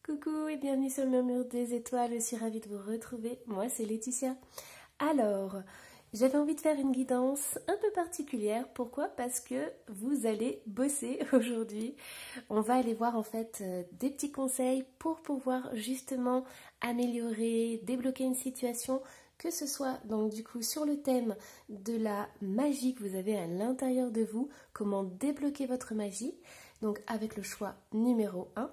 Coucou et bienvenue sur le Murmure des Étoiles, je suis ravie de vous retrouver, moi c'est Laetitia. Alors, j'avais envie de faire une guidance un peu particulière, pourquoi? Parce que vous allez bosser aujourd'hui. On va aller voir en fait des petits conseils pour pouvoir justement améliorer, débloquer une situation, que ce soit donc du coup sur le thème de la magie que vous avez à l'intérieur de vous, comment débloquer votre magie, donc avec le choix numéro 1.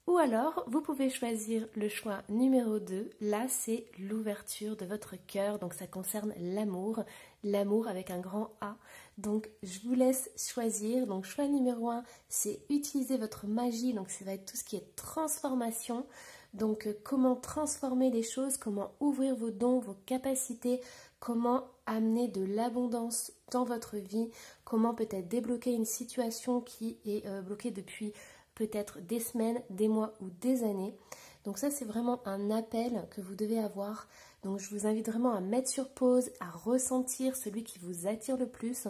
Ou alors, vous pouvez choisir le choix numéro 2. Là, c'est l'ouverture de votre cœur. Donc, ça concerne l'amour. L'amour avec un grand A. Donc, je vous laisse choisir. Donc, choix numéro 1, c'est utiliser votre magie. Donc, ça va être tout ce qui est transformation. Donc, comment transformer les choses, comment ouvrir vos dons, vos capacités, comment amener de l'abondance dans votre vie, comment peut-être débloquer une situation qui est bloquée depuis peut-être des semaines, des mois ou des années. Donc ça, c'est vraiment un appel que vous devez avoir. Donc je vous invite vraiment à mettre sur pause, à ressentir celui qui vous attire le plus.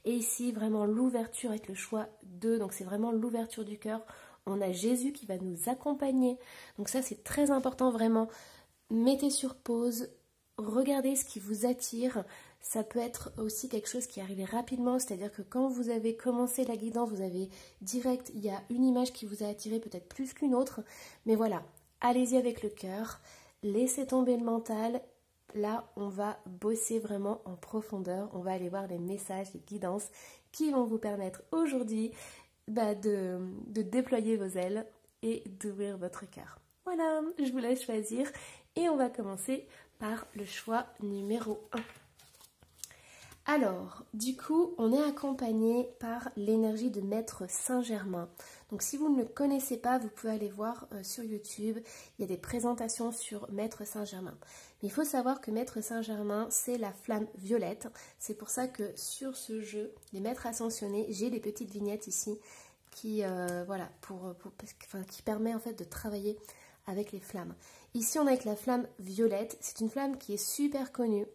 Et ici, vraiment l'ouverture avec le choix 2. Donc c'est vraiment l'ouverture du cœur. On a Jésus qui va nous accompagner. Donc ça, c'est très important vraiment. Mettez sur pause, regardez ce qui vous attire. Ça peut être aussi quelque chose qui arrive rapidement, c'est-à-dire que quand vous avez commencé la guidance, vous avez direct, il y a une image qui vous a attiré peut-être plus qu'une autre, mais voilà, allez-y avec le cœur, laissez tomber le mental. Là, on va bosser vraiment en profondeur, on va aller voir les messages, les guidances qui vont vous permettre aujourd'hui de déployer vos ailes et d'ouvrir votre cœur. Voilà, je vous laisse choisir et on va commencer par le choix numéro 1. Alors, du coup, on est accompagné par l'énergie de Maître Saint-Germain. Donc, si vous ne le connaissez pas, vous pouvez aller voir sur YouTube. Il y a des présentations sur Maître Saint-Germain. Mais il faut savoir que Maître Saint-Germain, c'est la flamme violette. C'est pour ça que sur ce jeu, les Maîtres Ascensionnés, j'ai des petites vignettes ici qui, qui permet en fait de travailler avec les flammes. Ici, on a avec la flamme violette. C'est une flamme qui est super connue.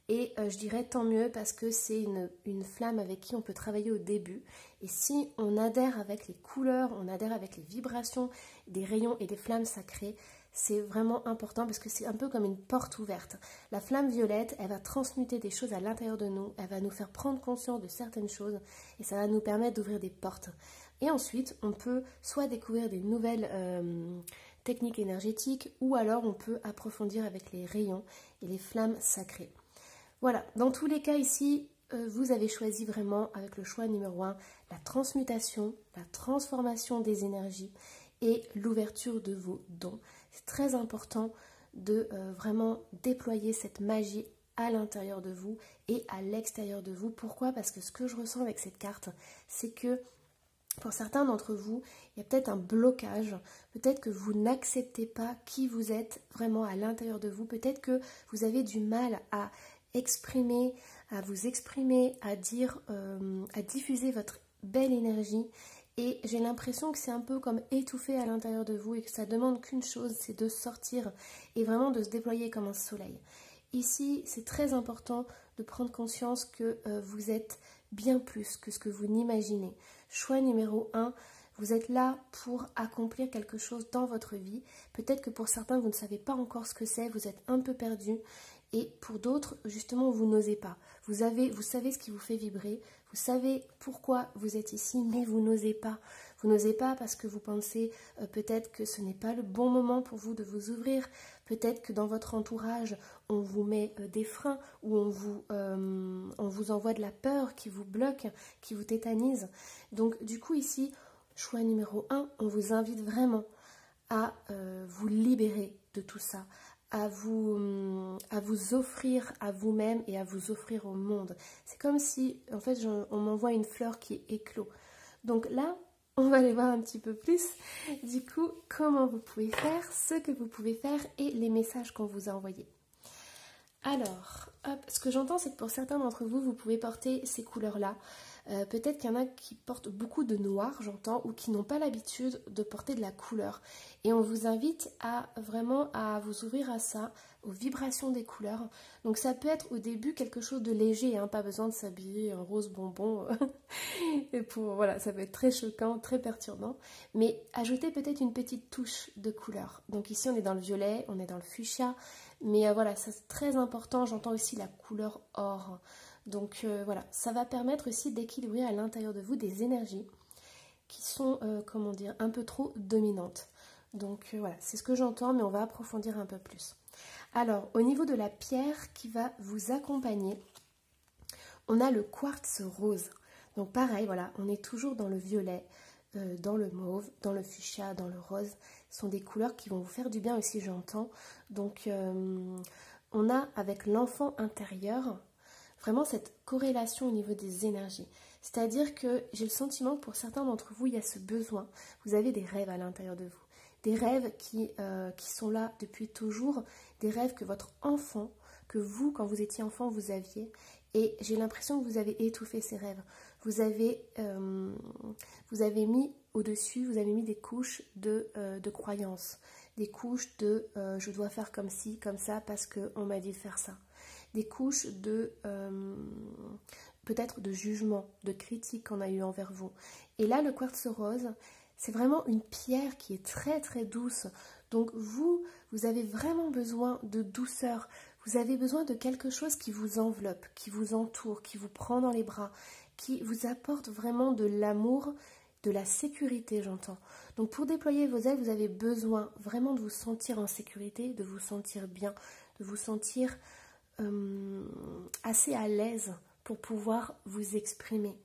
Et je dirais tant mieux parce que c'est une flamme avec qui on peut travailler au début. Et si on adhère avec les couleurs, on adhère avec les vibrations des rayons et des flammes sacrées, c'est vraiment important parce que c'est un peu comme une porte ouverte. La flamme violette, elle va transmuter des choses à l'intérieur de nous, elle va nous faire prendre conscience de certaines choses et ça va nous permettre d'ouvrir des portes. Et ensuite, on peut soit découvrir des nouvelles techniques énergétiques ou alors on peut approfondir avec les rayons et les flammes sacrées. Voilà, dans tous les cas ici, vous avez choisi vraiment avec le choix numéro 1, la transmutation, la transformation des énergies et l'ouverture de vos dons. C'est très important de vraiment déployer cette magie à l'intérieur de vous et à l'extérieur de vous. Pourquoi? Parce que ce que je ressens avec cette carte, c'est que pour certains d'entre vous, il y a peut-être un blocage, peut-être que vous n'acceptez pas qui vous êtes vraiment à l'intérieur de vous, peut-être que vous avez du mal à vous exprimer, à dire, à diffuser votre belle énergie. Et j'ai l'impression que c'est un peu comme étouffé à l'intérieur de vous et que ça demande qu'une chose, c'est de sortir et vraiment de se déployer comme un soleil. Ici, c'est très important de prendre conscience que vous êtes bien plus que ce que vous n'imaginez. Choix numéro 1, vous êtes là pour accomplir quelque chose dans votre vie. Peut-être que pour certains, vous ne savez pas encore ce que c'est, vous êtes un peu perdu. Et pour d'autres, justement, vous n'osez pas. Vous savez ce qui vous fait vibrer, vous savez pourquoi vous êtes ici, mais vous n'osez pas. Vous n'osez pas parce que vous pensez peut-être que ce n'est pas le bon moment pour vous de vous ouvrir. Peut-être que dans votre entourage, on vous met des freins ou on vous envoie de la peur qui vous bloque, qui vous tétanise. Donc du coup ici, choix numéro 1, on vous invite vraiment à vous libérer de tout ça, à vous offrir à vous-même et à vous offrir au monde. C'est comme si, en fait, on m'envoie une fleur qui éclot. Donc là, on va aller voir un petit peu plus, du coup, comment vous pouvez faire, ce que vous pouvez faire et les messages qu'on vous a envoyés. Alors, hop, ce que j'entends, c'est que pour certains d'entre vous, vous pouvez porter ces couleurs-là. Peut-être qu'il y en a qui portent beaucoup de noir, j'entends, ou qui n'ont pas l'habitude de porter de la couleur. Et on vous invite à vraiment à vous ouvrir à ça, aux vibrations des couleurs. Donc ça peut être au début quelque chose de léger, hein, pas besoin de s'habiller en rose bonbon. Et voilà, ça peut être très choquant, très perturbant. Mais ajoutez peut-être une petite touche de couleur. Donc ici on est dans le violet, on est dans le fuchsia. Mais voilà, ça c'est très important. J'entends aussi la couleur or. Donc voilà, ça va permettre aussi d'équilibrer à l'intérieur de vous des énergies qui sont, comment dire, un peu trop dominantes. Donc voilà, c'est ce que j'entends, mais on va approfondir un peu plus. Alors, au niveau de la pierre qui va vous accompagner, on a le quartz rose. Donc pareil, voilà, on est toujours dans le violet, dans le mauve, dans le fuchsia, dans le rose. Ce sont des couleurs qui vont vous faire du bien aussi, j'entends. Donc on a avec l'enfant intérieur vraiment cette corrélation au niveau des énergies. C'est-à-dire que j'ai le sentiment que pour certains d'entre vous, il y a ce besoin. Vous avez des rêves à l'intérieur de vous. Des rêves qui sont là depuis toujours. Des rêves que votre enfant, que vous, quand vous étiez enfant, vous aviez. Et j'ai l'impression que vous avez étouffé ces rêves. Vous avez mis au-dessus, vous avez mis des couches de croyances. Des couches de je dois faire comme ci, comme ça, parce qu'on m'a dit de faire ça. Des couches de peut-être de jugement, de critique qu'on a eu envers vous. Et là, le quartz rose, c'est vraiment une pierre qui est très très douce. Donc vous avez vraiment besoin de douceur. Vous avez besoin de quelque chose qui vous enveloppe, qui vous entoure, qui vous prend dans les bras, qui vous apporte vraiment de l'amour, de la sécurité, j'entends. Donc pour déployer vos ailes, vous avez besoin vraiment de vous sentir en sécurité, de vous sentir bien, de vous sentir assez à l'aise pour pouvoir vous exprimer.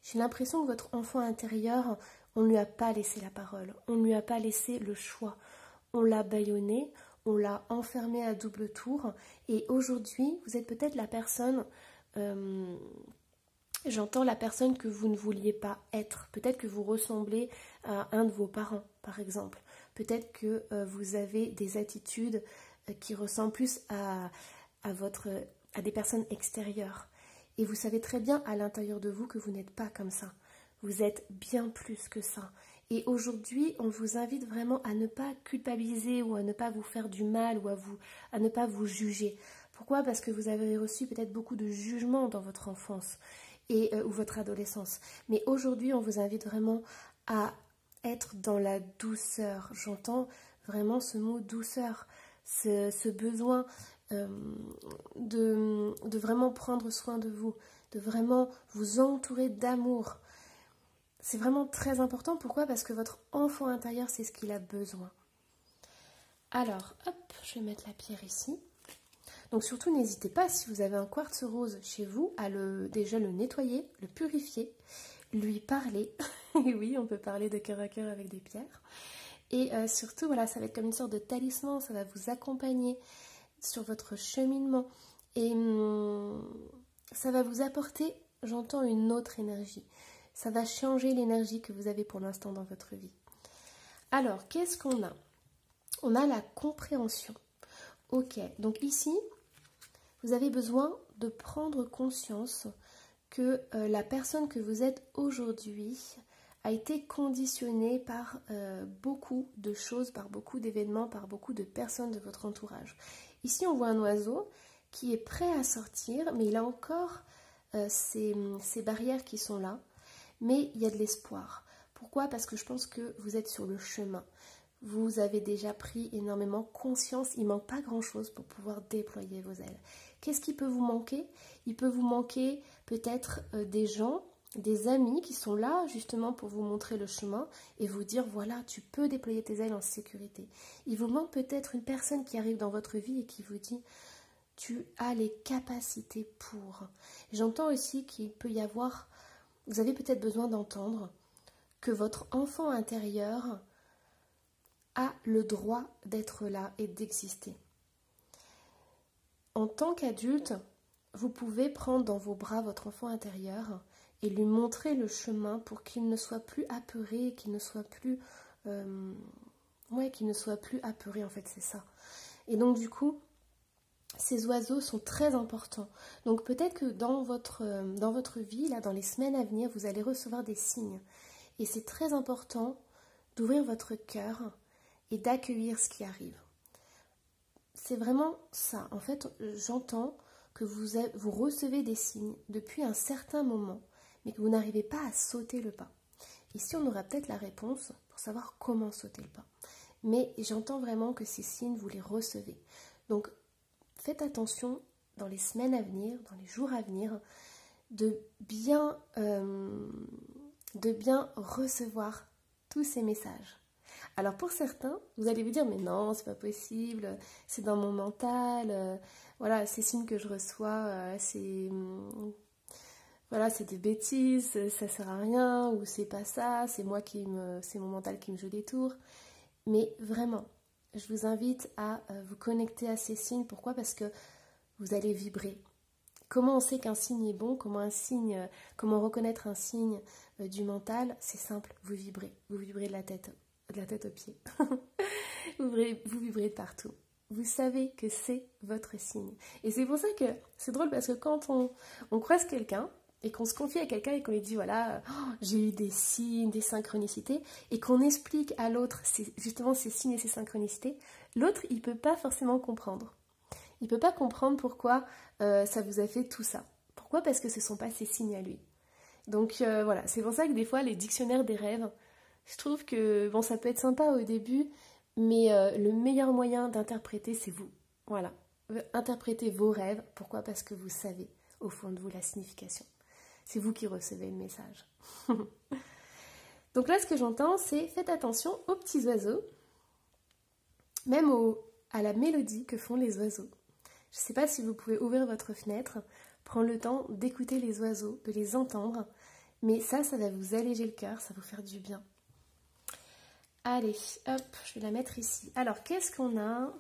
J'ai l'impression que votre enfant intérieur, on ne lui a pas laissé la parole, on ne lui a pas laissé le choix. On l'a bâillonné, on l'a enfermé à double tour et aujourd'hui, vous êtes peut-être la personne, j'entends la personne que vous ne vouliez pas être. Peut-être que vous ressemblez à un de vos parents, par exemple. Peut-être que vous avez des attitudes qui ressemblent plus à des personnes extérieures. Et vous savez très bien à l'intérieur de vous que vous n'êtes pas comme ça. Vous êtes bien plus que ça. Et aujourd'hui, on vous invite vraiment à ne pas culpabiliser ou à ne pas vous faire du mal ou à ne pas vous juger. Pourquoi? Parce que vous avez reçu peut-être beaucoup de jugements dans votre enfance ou votre adolescence. Mais aujourd'hui, on vous invite vraiment à être dans la douceur. J'entends vraiment ce mot douceur, ce besoin de vraiment prendre soin de vous, de vraiment vous entourer d'amour. C'est vraiment très important. Pourquoi? Parce que votre enfant intérieur, c'est ce qu'il a besoin. Alors, hop, je vais mettre la pierre ici. Donc surtout, n'hésitez pas, si vous avez un quartz rose chez vous, à déjà le nettoyer, le purifier, lui parler. Et oui, on peut parler de cœur à cœur avec des pierres. Et surtout, voilà, ça va être comme une sorte de talisman, ça va vous accompagner sur votre cheminement. Et ça va vous apporter, j'entends, une autre énergie. Ça va changer l'énergie que vous avez pour l'instant dans votre vie. Alors, qu'est-ce qu'on a? On a la compréhension. Ok, donc ici, vous avez besoin de prendre conscience que la personne que vous êtes aujourd'hui a été conditionnée par beaucoup de choses, par beaucoup d'événements, par beaucoup de personnes de votre entourage. Ici, on voit un oiseau qui est prêt à sortir, mais il a encore ces barrières qui sont là. Mais il y a de l'espoir. Pourquoi? Parce que je pense que vous êtes sur le chemin. Vous avez déjà pris énormément conscience. Il ne manque pas grand-chose pour pouvoir déployer vos ailes. Qu'est-ce qui peut vous manquer? Il peut vous manquer peut-être des gens, des amis qui sont là justement pour vous montrer le chemin et vous dire voilà, tu peux déployer tes ailes en sécurité. Il vous manque peut-être une personne qui arrive dans votre vie et qui vous dit tu as les capacités pour. J'entends aussi qu'il peut y avoir... Vous avez peut-être besoin d'entendre que votre enfant intérieur a le droit d'être là et d'exister. En tant qu'adulte, vous pouvez prendre dans vos bras votre enfant intérieur et lui montrer le chemin pour qu'il ne soit plus apeuré, qu'il ne soit plus... qu'il ne soit plus apeuré, en fait, c'est ça. Et donc, du coup, ces oiseaux sont très importants. Donc peut-être que dans votre vie, là, dans les semaines à venir, vous allez recevoir des signes. Et c'est très important d'ouvrir votre cœur et d'accueillir ce qui arrive. C'est vraiment ça. En fait, j'entends que vous recevez des signes depuis un certain moment, mais que vous n'arrivez pas à sauter le pas. Ici, on aura peut-être la réponse pour savoir comment sauter le pas. Mais j'entends vraiment que ces signes, vous les recevez. Donc, faites attention dans les semaines à venir, dans les jours à venir, de bien recevoir tous ces messages. Alors pour certains, vous allez vous dire mais non, c'est pas possible, c'est dans mon mental, voilà, ces signes que je reçois, c'est des bêtises, ça sert à rien, ou c'est pas ça, c'est mon mental qui me joue des tours. Mais vraiment, je vous invite à vous connecter à ces signes. Pourquoi ? Parce que vous allez vibrer. Comment on sait qu'un signe est bon ? Comment reconnaître un signe du mental ? C'est simple, vous vibrez. Vous vibrez de la tête aux pieds. vous vibrez de partout. Vous savez que c'est votre signe. Et c'est pour ça que c'est drôle parce que quand on croise quelqu'un et qu'on se confie à quelqu'un et qu'on lui dit voilà, j'ai eu des signes, des synchronicités, et qu'on explique à l'autre justement ces signes et ces synchronicités, l'autre il ne peut pas forcément comprendre. Il ne peut pas comprendre pourquoi ça vous a fait tout ça. Pourquoi ? Parce que ce ne sont pas ses signes à lui. Donc voilà, c'est pour ça que des fois les dictionnaires des rêves, je trouve que bon, ça peut être sympa au début, mais le meilleur moyen d'interpréter, c'est vous. Voilà, interprétez vos rêves. Pourquoi ? Parce que vous savez au fond de vous la signification. C'est vous qui recevez le message. Donc là, ce que j'entends, c'est faites attention aux petits oiseaux, même à la mélodie que font les oiseaux. Je ne sais pas si vous pouvez ouvrir votre fenêtre, prendre le temps d'écouter les oiseaux, de les entendre, mais ça va vous alléger le cœur, ça va vous faire du bien. Allez, hop, je vais la mettre ici. Alors, qu'est-ce qu'on a ?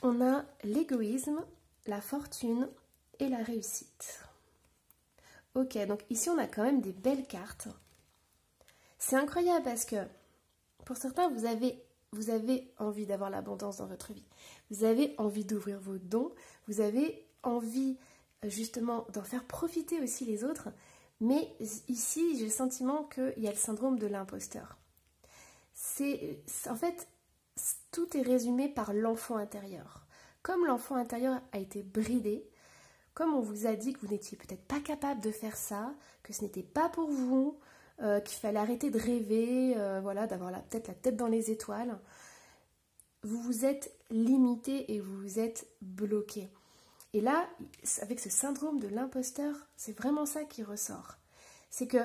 On a l'égoïsme, la fortune et la réussite. Ok, donc ici on a quand même des belles cartes. C'est incroyable parce que pour certains, vous avez envie d'avoir l'abondance dans votre vie. Vous avez envie d'ouvrir vos dons. Vous avez envie justement d'en faire profiter aussi les autres. Mais ici, j'ai le sentiment qu'il y a le syndrome de l'imposteur. En fait, tout est résumé par l'enfant intérieur. Comme l'enfant intérieur a été bridé, comme on vous a dit que vous n'étiez peut-être pas capable de faire ça, que ce n'était pas pour vous, qu'il fallait arrêter de rêver, d'avoir peut-être la tête dans les étoiles, vous vous êtes limité et vous vous êtes bloqué. Et là, avec ce syndrome de l'imposteur, c'est vraiment ça qui ressort. C'est que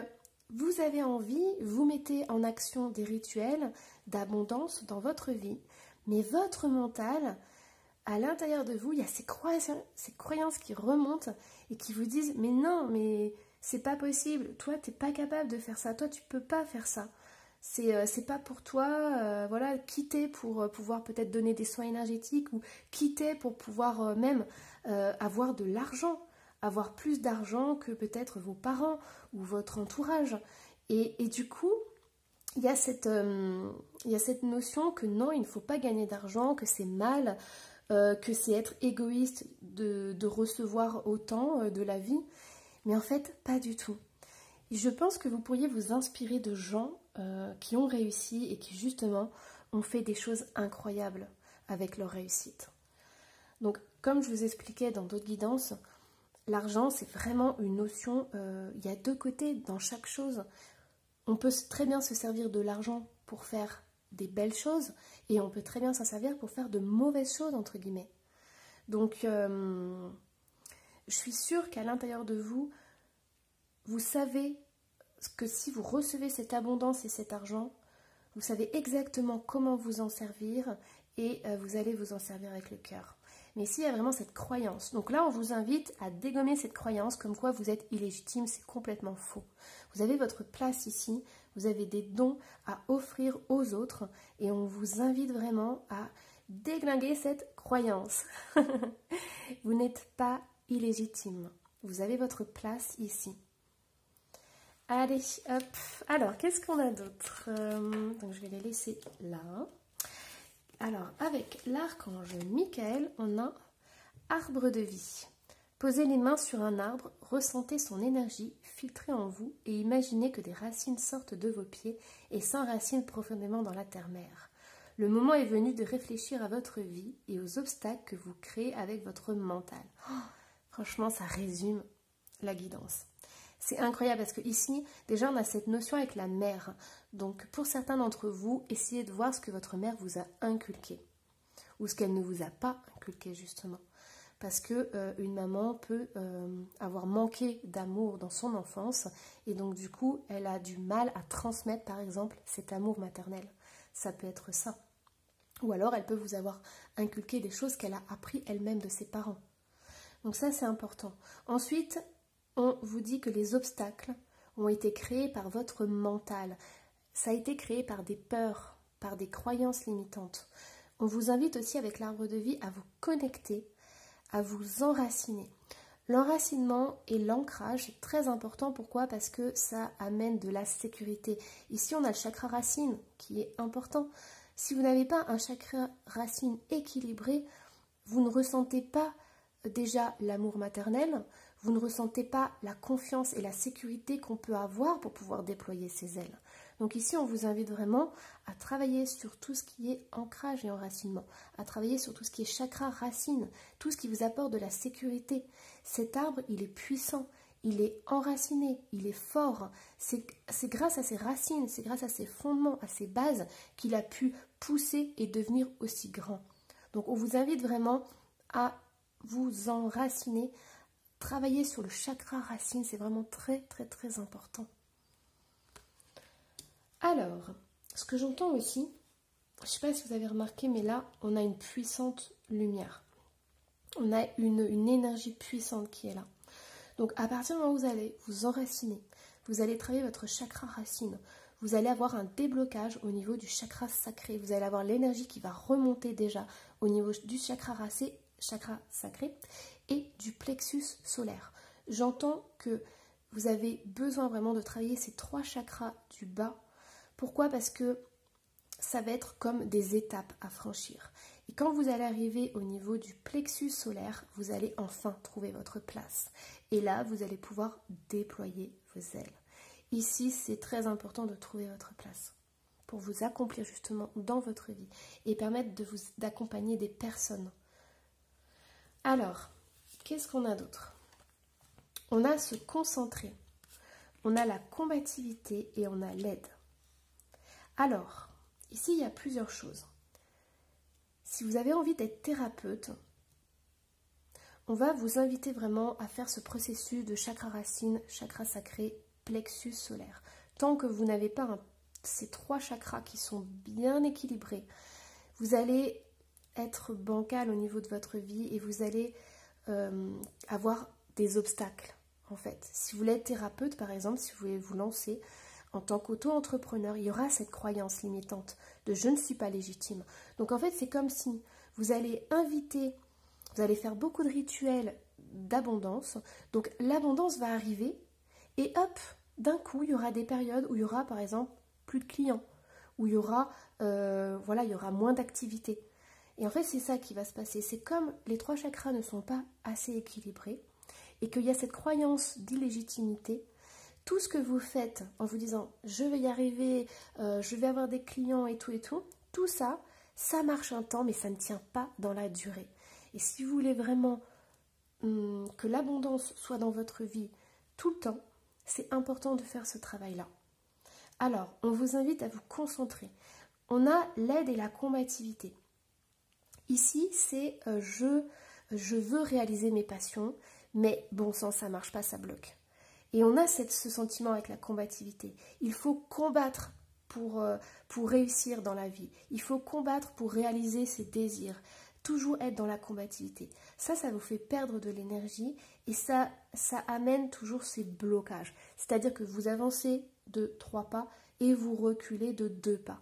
vous avez envie, vous mettez en action des rituels d'abondance dans votre vie, mais votre mental, à l'intérieur de vous, il y a ces croyances qui remontent et qui vous disent « Mais non, mais c'est pas possible, toi t'es pas capable de faire ça, toi tu peux pas faire ça, c'est pas pour toi, quitter pour pouvoir peut-être donner des soins énergétiques ou quitter pour pouvoir même avoir de l'argent, avoir plus d'argent que peut-être vos parents ou votre entourage. » Et du coup, il y a cette notion que non, il ne faut pas gagner d'argent, que c'est mal, que c'est être égoïste de recevoir autant de la vie. Mais en fait, pas du tout. Et je pense que vous pourriez vous inspirer de gens qui ont réussi et qui justement ont fait des choses incroyables avec leur réussite. Donc, comme je vous expliquais dans d'autres guidances, l'argent, c'est vraiment une notion, il y a deux côtés dans chaque chose. On peut très bien se servir de l'argent pour faire des belles choses et on peut très bien s'en servir pour faire de mauvaises choses, entre guillemets. Donc, je suis sûre qu'à l'intérieur de vous, vous savez que si vous recevez cette abondance et cet argent, vous savez exactement comment vous en servir et vous allez vous en servir avec le cœur. Mais ici, il y a vraiment cette croyance. Donc là, on vous invite à dégommer cette croyance comme quoi vous êtes illégitime. C'est complètement faux. Vous avez votre place ici. Vous avez des dons à offrir aux autres. Et on vous invite vraiment à déglinguer cette croyance. Vous n'êtes pas illégitime. Vous avez votre place ici. Allez, hop. Alors, qu'est-ce qu'on a d'autre ? Donc, je vais les laisser là. Alors, avec l'archange Michael, on a arbre de vie. Posez les mains sur un arbre, ressentez son énergie, filtrez en vous et imaginez que des racines sortent de vos pieds et s'enracinent profondément dans la terre-mère. Le moment est venu de réfléchir à votre vie et aux obstacles que vous créez avec votre mental. Oh, franchement, ça résume la guidance. C'est incroyable parce que ici, déjà, on a cette notion avec la mère. Donc, pour certains d'entre vous, essayez de voir ce que votre mère vous a inculqué ou ce qu'elle ne vous a pas inculqué, justement. Parce que une maman peut avoir manqué d'amour dans son enfance et donc, du coup, elle a du mal à transmettre, par exemple, cet amour maternel. Ça peut être ça. Ou alors, elle peut vous avoir inculqué des choses qu'elle a appris elle-même de ses parents. Donc ça, c'est important. Ensuite, on vous dit que les obstacles ont été créés par votre mental. Ça a été créé par des peurs, par des croyances limitantes. On vous invite aussi avec l'arbre de vie à vous connecter, à vous enraciner. L'enracinement et l'ancrage, c'est très important. Pourquoi? Parce que ça amène de la sécurité. Ici, on a le chakra racine qui est important. Si vous n'avez pas un chakra racine équilibré, vous ne ressentez pas déjà l'amour maternel, vous ne ressentez pas la confiance et la sécurité qu'on peut avoir pour pouvoir déployer ses ailes. Donc ici, on vous invite vraiment à travailler sur tout ce qui est ancrage et enracinement, à travailler sur tout ce qui est chakra racine, tout ce qui vous apporte de la sécurité. Cet arbre, il est puissant, il est enraciné, il est fort. C'est grâce à ses racines, c'est grâce à ses fondements, à ses bases qu'il a pu pousser et devenir aussi grand. Donc on vous invite vraiment à vous enraciner, travailler sur le chakra racine, c'est vraiment très très très important. Alors, ce que j'entends aussi, je ne sais pas si vous avez remarqué, mais là, on a une puissante lumière. On a une énergie puissante qui est là. Donc, à partir du moment où vous allez vous enraciner, vous allez travailler votre chakra racine, vous allez avoir un déblocage au niveau du chakra sacré. Vous allez avoir l'énergie qui va remonter déjà au niveau du chakra sacré et du plexus solaire. J'entends que vous avez besoin vraiment de travailler ces 3 chakras du bas. Pourquoi? Parce que ça va être comme des étapes à franchir. Et quand vous allez arriver au niveau du plexus solaire, vous allez enfin trouver votre place. Et là, vous allez pouvoir déployer vos ailes. Ici, c'est très important de trouver votre place pour vous accomplir justement dans votre vie et permettre d'accompagner des personnes. Alors, qu'est-ce qu'on a d'autre? On a se concentrer, on a la combativité et on a l'aide. Alors, ici, il y a plusieurs choses. Si vous avez envie d'être thérapeute, on va vous inviter vraiment à faire ce processus de chakra racine, chakra sacré, plexus solaire. Tant que vous n'avez pas ces 3 chakras qui sont bien équilibrés, vous allez être bancal au niveau de votre vie et vous allez avoir des obstacles, en fait. Si vous voulez être thérapeute, par exemple, si vous voulez vous lancer en tant qu'auto-entrepreneur, il y aura cette croyance limitante de « je ne suis pas légitime ». Donc, en fait, c'est comme si vous allez vous allez faire beaucoup de rituels d'abondance. Donc, l'abondance va arriver et hop, d'un coup, il y aura des périodes où il y aura, par exemple, plus de clients, où il y aura, il y aura moins d'activité. Et en fait, c'est ça qui va se passer. C'est comme les 3 chakras ne sont pas assez équilibrés et qu'il y a cette croyance d'illégitimité. Tout ce que vous faites en vous disant « je vais y arriver, je vais avoir des clients et tout », tout ça, ça marche un temps, mais ça ne tient pas dans la durée. Et si vous voulez vraiment que l'abondance soit dans votre vie tout le temps, c'est important de faire ce travail-là. Alors, on vous invite à vous concentrer. On a l'aide et la combativité. Ici, c'est je veux réaliser mes passions, mais bon sang, ça ne marche pas, ça bloque. Et on a ce sentiment avec la combativité. Il faut combattre pour réussir dans la vie. Il faut combattre pour réaliser ses désirs. Toujours être dans la combativité. Ça vous fait perdre de l'énergie et ça amène toujours ces blocages. C'est-à-dire que vous avancez de 3 pas et vous reculez de 2 pas.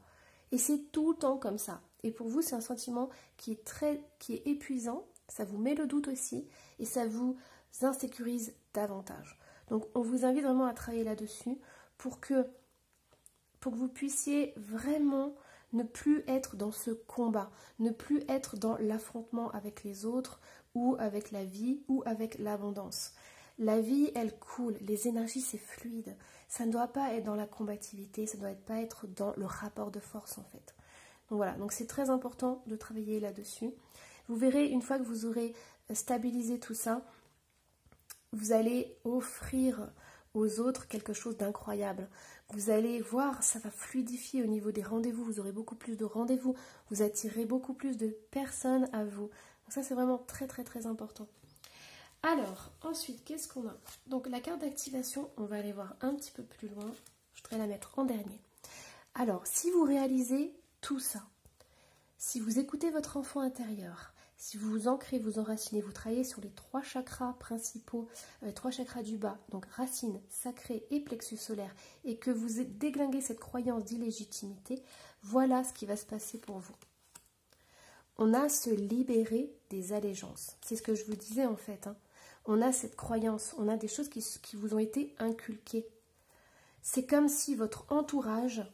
Et c'est tout le temps comme ça. Et pour vous, c'est un sentiment qui est épuisant. Ça vous met le doute aussi et ça vous insécurise davantage. Donc, on vous invite vraiment à travailler là-dessus pour que vous puissiez vraiment ne plus être dans ce combat, ne plus être dans l'affrontement avec les autres ou avec la vie ou avec l'abondance. La vie, elle coule, les énergies, c'est fluide. Ça ne doit pas être dans la combativité, ça ne doit pas être dans le rapport de force en fait. Donc voilà, donc c'est très important de travailler là-dessus. Vous verrez, une fois que vous aurez stabilisé tout ça, vous allez offrir aux autres quelque chose d'incroyable. Vous allez voir, ça va fluidifier au niveau des rendez-vous, vous aurez beaucoup plus de rendez-vous, vous attirez beaucoup plus de personnes à vous. Donc ça, c'est vraiment très très très important. Alors, ensuite, qu'est-ce qu'on a? Donc la carte d'activation, on va aller voir un petit peu plus loin. Je voudrais la mettre en dernier. Alors, si vous réalisez tout ça, si vous écoutez votre enfant intérieur, si vous vous ancrez, vous enracinez, vous travaillez sur les 3 chakras principaux, 3 chakras du bas, donc racine, sacré et plexus solaire, et que vous déglinguez cette croyance d'illégitimité, voilà ce qui va se passer pour vous. On a se libérer des allégeances. C'est ce que je vous disais en fait. On a cette croyance, on a des choses qui vous ont été inculquées. C'est comme si votre entourage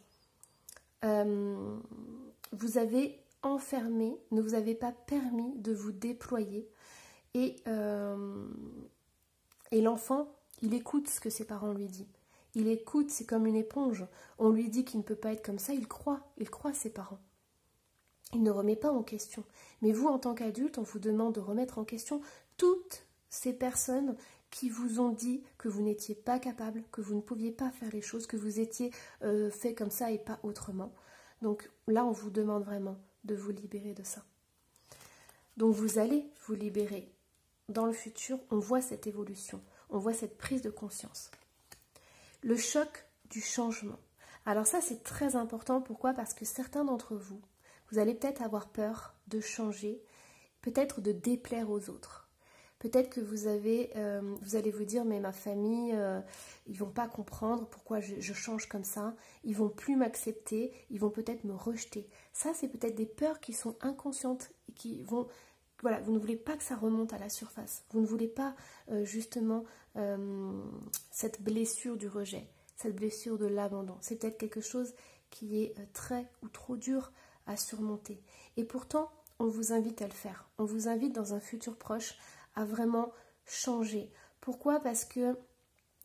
vous avez enfermé, ne vous avez pas permis de vous déployer. Et l'enfant, il écoute ce que ses parents lui disent. Il écoute, c'est comme une éponge. On lui dit qu'il ne peut pas être comme ça, il croit ses parents. Il ne remet pas en question. Mais vous, en tant qu'adulte, on vous demande de remettre en question toutes ces personnes qui vous ont dit que vous n'étiez pas capable, que vous ne pouviez pas faire les choses, que vous étiez fait comme ça et pas autrement. Donc là, on vous demande vraiment de vous libérer de ça. Donc vous allez vous libérer. Dans le futur, on voit cette évolution, on voit cette prise de conscience. Le choc du changement. Alors ça, c'est très important. Pourquoi? Parce que certains d'entre vous, vous allez peut-être avoir peur de changer, peut-être de déplaire aux autres. Peut-être que vous allez vous dire, mais ma famille, ils vont pas comprendre pourquoi je change comme ça, ils vont plus m'accepter, ils vont peut-être me rejeter. Ça, c'est peut-être des peurs qui sont inconscientes et qui vont... Voilà, vous ne voulez pas que ça remonte à la surface. Vous ne voulez pas justement cette blessure du rejet, cette blessure de l'abandon. C'est peut-être quelque chose qui est très ou trop dur à surmonter. Et pourtant, on vous invite à le faire. On vous invite dans un futur proche à vraiment changer. Pourquoi? Parce que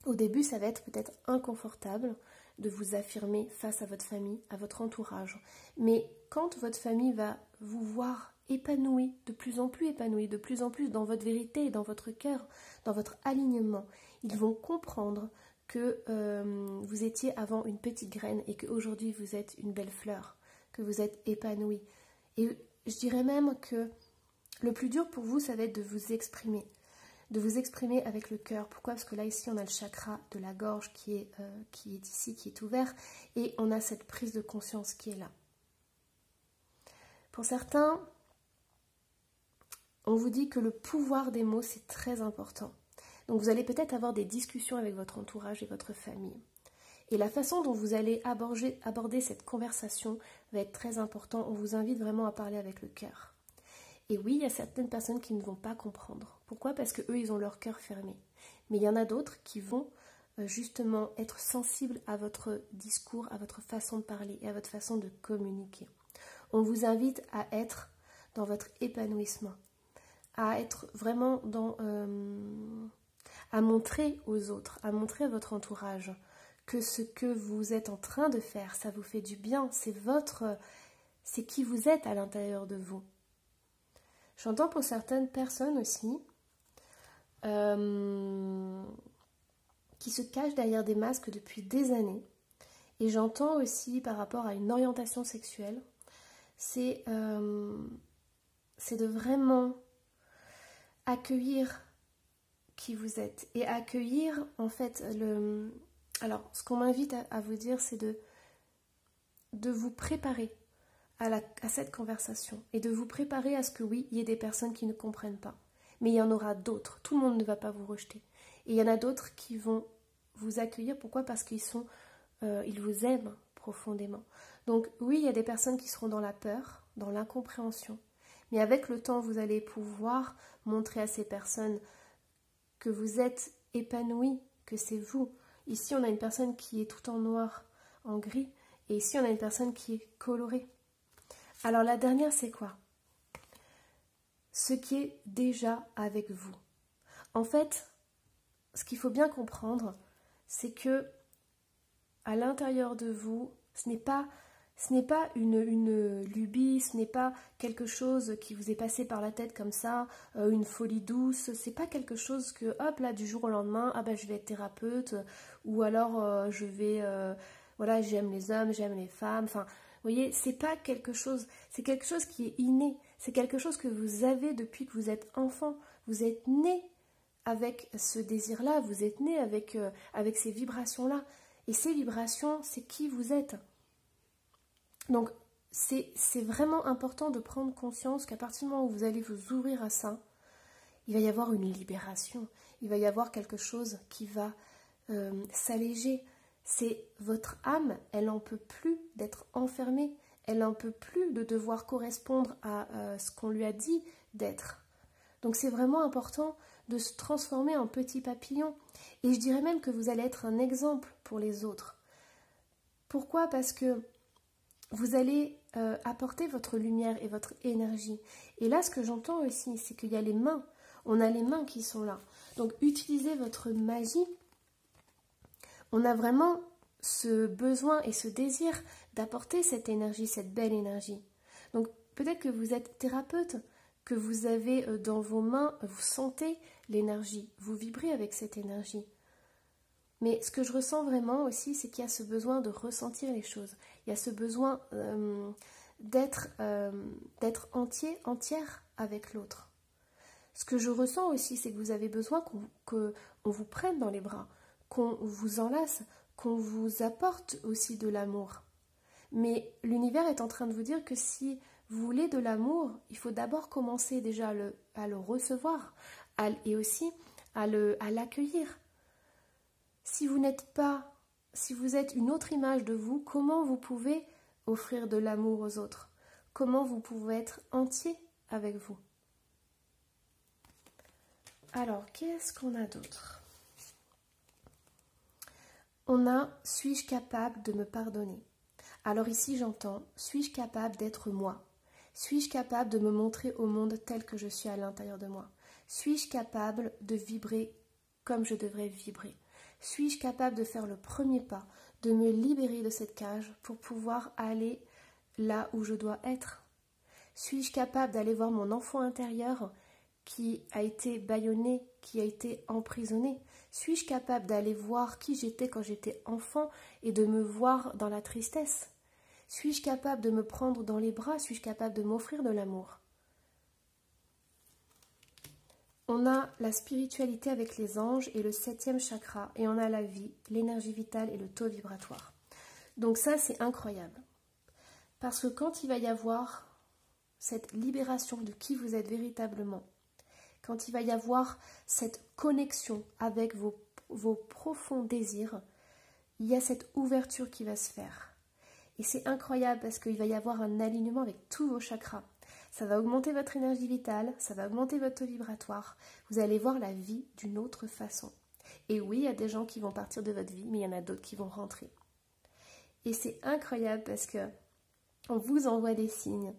au début, ça va être peut-être inconfortable de vous affirmer face à votre famille, à votre entourage. Mais quand votre famille va vous voir épanoui, de plus en plus dans votre vérité et dans votre cœur, dans votre alignement, ils vont comprendre que vous étiez avant une petite graine et qu'aujourd'hui vous êtes une belle fleur, que vous êtes épanoui. Et je dirais même que le plus dur pour vous, ça va être de vous exprimer avec le cœur. Pourquoi? Parce que là, ici, on a le chakra de la gorge qui est ici, qui est ouvert, et on a cette prise de conscience qui est là. Pour certains, on vous dit que le pouvoir des mots, c'est très important. Donc, vous allez peut-être avoir des discussions avec votre entourage et votre famille. Et la façon dont vous allez aborder cette conversation va être très importante. On vous invite vraiment à parler avec le cœur. Et oui, il y a certaines personnes qui ne vont pas comprendre. Pourquoi? Parce qu'eux, ils ont leur cœur fermé. Mais il y en a d'autres qui vont justement être sensibles à votre discours, à votre façon de parler et à votre façon de communiquer. On vous invite à être dans votre épanouissement, à être vraiment à montrer aux autres, à montrer à votre entourage que ce que vous êtes en train de faire, ça vous fait du bien, c'est qui vous êtes à l'intérieur de vous. J'entends pour certaines personnes aussi qui se cachent derrière des masques depuis des années. Et j'entends aussi par rapport à une orientation sexuelle, c'est de vraiment accueillir qui vous êtes. Et accueillir, en fait, alors ce qu'on m'invite à vous dire, c'est de vous préparer à cette conversation et de vous préparer à ce que oui, il y ait des personnes qui ne comprennent pas. Mais il y en aura d'autres. Tout le monde ne va pas vous rejeter. Et il y en a d'autres qui vont vous accueillir. Pourquoi? Parce qu'ils vous aiment profondément. Donc oui, il y a des personnes qui seront dans la peur, dans l'incompréhension. Mais avec le temps, vous allez pouvoir montrer à ces personnes que vous êtes épanoui, que c'est vous. Ici, on a une personne qui est tout en noir, en gris. Et ici, on a une personne qui est colorée. Alors la dernière, c'est quoi? Ce qui est déjà avec vous. En fait, ce qu'il faut bien comprendre, c'est que à l'intérieur de vous, ce n'est pas une lubie, ce n'est pas quelque chose qui vous est passé par la tête comme ça, une folie douce, c'est pas quelque chose que, hop là, du jour au lendemain, ah ben je vais être thérapeute, ou alors je vais, voilà, j'aime les hommes, j'aime les femmes, enfin, vous voyez, c'est pas quelque chose, c'est quelque chose qui est inné, c'est quelque chose que vous avez depuis que vous êtes enfant, vous êtes né avec ce désir-là, vous êtes né avec ces vibrations-là, et ces vibrations, c'est qui vous êtes. Donc, c'est vraiment important de prendre conscience qu'à partir du moment où vous allez vous ouvrir à ça, il va y avoir une libération, il va y avoir quelque chose qui va s'alléger. C'est votre âme, elle n'en peut plus d'être enfermée, elle n'en peut plus de devoir correspondre à ce qu'on lui a dit d'être. Donc c'est vraiment important de se transformer en petit papillon. Et je dirais même que vous allez être un exemple pour les autres. Pourquoi? Parce que vous allez apporter votre lumière et votre énergie. Et là, ce que j'entends aussi, c'est qu'il y a les mains. On a les mains qui sont là. Donc, utilisez votre magie. On a vraiment ce besoin et ce désir d'apporter cette énergie, cette belle énergie. Donc, peut-être que vous êtes thérapeute, que vous avez dans vos mains, vous sentez l'énergie, vous vibrez avec cette énergie. Mais ce que je ressens vraiment aussi, c'est qu'il y a ce besoin de ressentir les choses. Il y a ce besoin d'être entière avec l'autre. Ce que je ressens aussi, c'est que vous avez besoin qu'on vous prenne dans les bras, qu'on vous enlace, qu'on vous apporte aussi de l'amour. Mais l'univers est en train de vous dire que si vous voulez de l'amour, il faut d'abord commencer déjà à le recevoir et aussi à l'accueillir. Si vous êtes une autre image de vous, comment vous pouvez offrir de l'amour aux autres? Comment vous pouvez être entier avec vous? Alors, qu'est-ce qu'on a d'autre? On a « suis-je capable de me pardonner ?» Alors ici, j'entends « suis-je capable d'être moi ?» Suis-je capable de me montrer au monde tel que je suis à l'intérieur de moi? Suis-je capable de vibrer comme je devrais vibrer? Suis-je capable de faire le premier pas, de me libérer de cette cage pour pouvoir aller là où je dois être? Suis-je capable d'aller voir mon enfant intérieur qui a été bâillonné, qui a été emprisonné? Suis-je capable d'aller voir qui j'étais quand j'étais enfant et de me voir dans la tristesse? Suis-je capable de me prendre dans les bras? Suis-je capable de m'offrir de l'amour? On a la spiritualité avec les anges et le 7e chakra, et on a la vie, l'énergie vitale et le taux vibratoire. Donc ça, c'est incroyable. Parce que quand il va y avoir cette libération de qui vous êtes véritablement, quand il va y avoir cette connexion avec vos profonds désirs, il y a cette ouverture qui va se faire. Et c'est incroyable parce qu'il va y avoir un alignement avec tous vos chakras. Ça va augmenter votre énergie vitale, ça va augmenter votre taux vibratoire. Vous allez voir la vie d'une autre façon. Et oui, il y a des gens qui vont partir de votre vie, mais il y en a d'autres qui vont rentrer. Et c'est incroyable parce que on vous envoie des signes.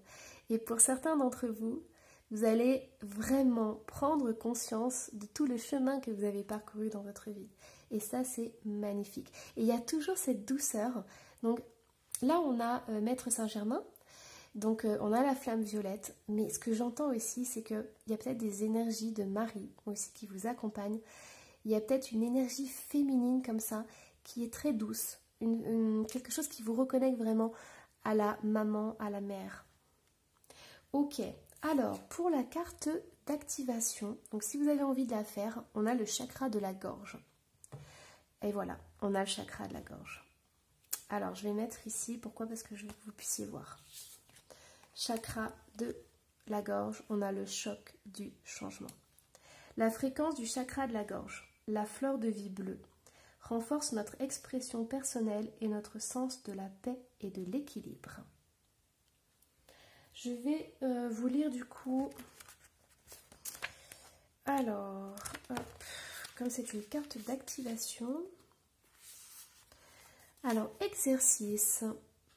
Et pour certains d'entre vous, vous allez vraiment prendre conscience de tout le chemin que vous avez parcouru dans votre vie. Et ça, c'est magnifique. Et il y a toujours cette douceur. Donc là, on a Maître Saint-Germain. Donc on a la flamme violette. Mais ce que j'entends aussi, c'est qu'il y a peut-être des énergies de Marie aussi qui vous accompagnent. Il y a peut-être une énergie féminine comme ça, qui est très douce. Quelque chose qui vous reconnecte vraiment à la maman, à la mère. Ok. Alors, pour la carte d'activation, donc si vous avez envie de la faire, on a le chakra de la gorge. Et voilà, on a le chakra de la gorge. Alors, je vais mettre ici, pourquoi? Parce que je veux que vous puissiez voir. Chakra de la gorge, on a le choc du changement. La fréquence du chakra de la gorge, la fleur de vie bleue, renforce notre expression personnelle et notre sens de la paix et de l'équilibre. Je vais vous lire du coup. Alors, hop, comme c'est une carte d'activation. Alors, exercice.